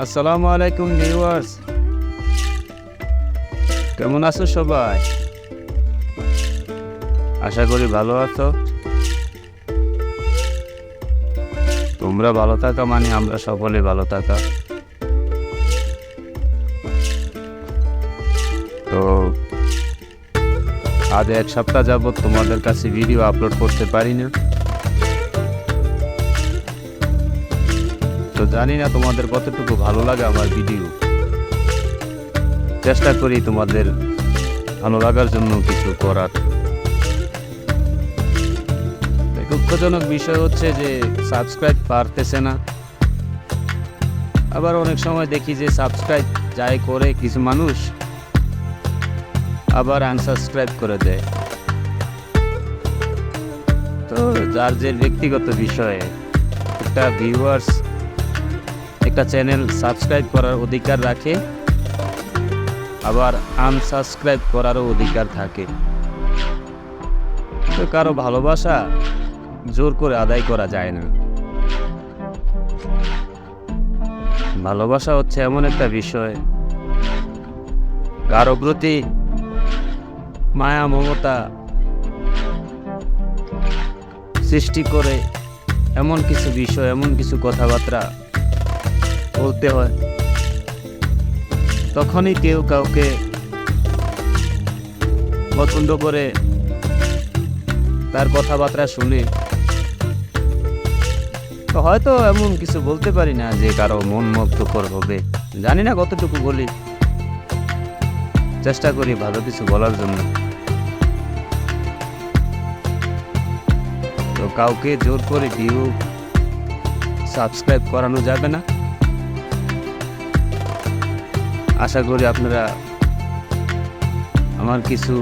আসসালামু আলাইকুম ভিউয়ার্স, কেমন আছো সবাই? আশা করি ভালো আছো। তোমরা ভালো থাকা মানে আমরা সকলে ভালো থাকা। তো আজ এক সপ্তাহ যাবত তোমাদের কাছে ভিডিও আপলোড করতে পারি না। তো জানি না তোমাদের কতটুকু ভালো লাগে আমার ভিডিও। চেষ্টা করি তোমাদের ভালো লাগার জন্য কিছু করার। দুঃখজনক বিষয় হচ্ছে যে সাবস্ক্রাইব পারতেছে না। আবার অনেক সময় দেখি যে সাবস্ক্রাইব যাই করে কিছু মানুষ আবার আনসাবস্ক্রাইব করে দেয়। তো যার যে ব্যক্তিগত বিষয়ে একটা ভিউয়ার্স একটা চ্যানেল সাবস্ক্রাইব করার অধিকার রাখে, আবার আনসাবস্ক্রাইব করারও অধিকার থাকে। তো কারো ভালোবাসা জোর করে আদায় করা যায় না। ভালোবাসা হচ্ছে এমন একটা বিষয়, কারো প্রতি মায়া মমতা সৃষ্টি করে এমন কিছু বিষয়, এমন কিছু কথাবার্তা বলতে হয়, তখনই কেউ কাউকে পছন্দ করে তার কথাবার্তা শুনে। তো হয়তো এমন কিছু বলতে পারি না যে কারো মন মুগ্ধকর হবে, জানি না কতটুকু বলি। চেষ্টা করি ভালো কিছু বলার জন্য। তো কাউকে জোর করে ভিউ সাবস্ক্রাইব করানো যাবে না। আশা করি আপনারা আমার কিছু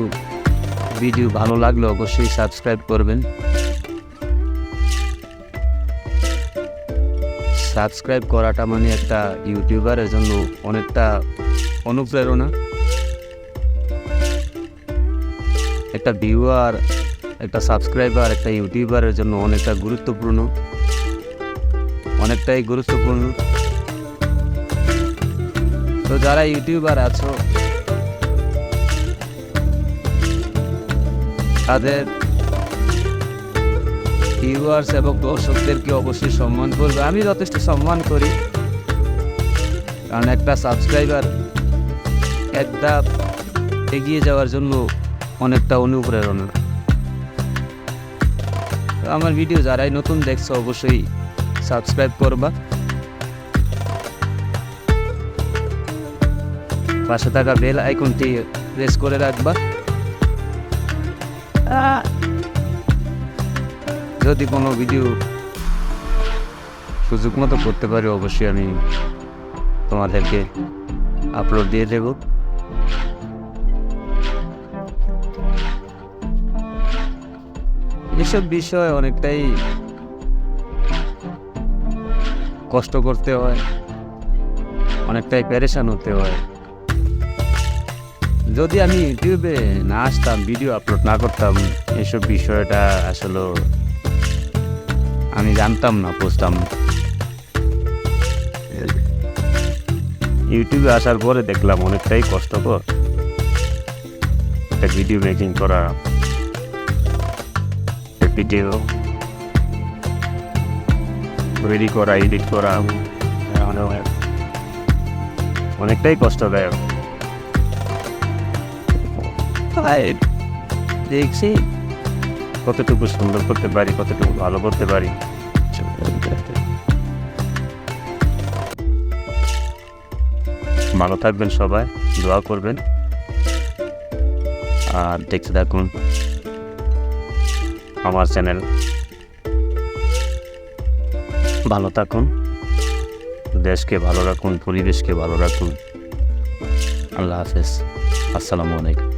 ভিডিও ভালো লাগলে অবশ্যই সাবস্ক্রাইব করবেন। সাবস্ক্রাইব করাটা মানে একটা ইউটিউবারের জন্য অনেকটা অনুপ্রেরণা। একটা ভিউয়ার, একটা সাবস্ক্রাইবার একটা ইউটিউবারের জন্য অনেকটা গুরুত্বপূর্ণ, অনেকটাই গুরুত্বপূর্ণ। তো যারা ইউটিউবার আছো তাদের ভিউয়ার্স এবং দর্শকদেরকে অবশ্যই সম্মান করবে। আমি যথেষ্ট সম্মান করি, কারণ একটা সাবস্ক্রাইবার এক ধাপ এগিয়ে যাওয়ার জন্য অনেকটা অনুপ্রেরণা। তো আমার ভিডিও যারাই নতুন দেখছো অবশ্যই সাবস্ক্রাইব করবা, পাশে থাকা বেল আইকনটি প্রেস করে রাখবা। যদি কোনো ভিডিও সুযোগ মতো করতে পারি অবশ্যই আমি তোমাদেরকে আপলোড দিয়ে দেব। এসব বিষয় অনেকটাই কষ্ট করতে হয়, অনেকটাই পেরেশান হতে হয়। যদি আমি ইউটিউবে না আসতাম, ভিডিও আপলোড না করতাম, এসব বিষয়টা আসলে আমি জানতাম না, বুঝতাম না। ইউটিউবে আসার পরে দেখলাম অনেকটাই কষ্টকর একটা ভিডিও মেকিং করা, ভিডিও রেডি করা, এডিট করা অনেকটাই কষ্টদায়ক। দেখছি কতটুকু সুন্দর করতে পারি, কতটুকু ভালো করতে পারি। ভালো থাকবেন সবাই, দোয়া করবেন আর দেখতে থাকুন আমার চ্যানেল। ভালো থাকুন, দেশকে ভালো রাখুন, পরিবেশকে ভালো রাখুন। আল্লাহ হাফেজ, আসসালামু আলাইকুম।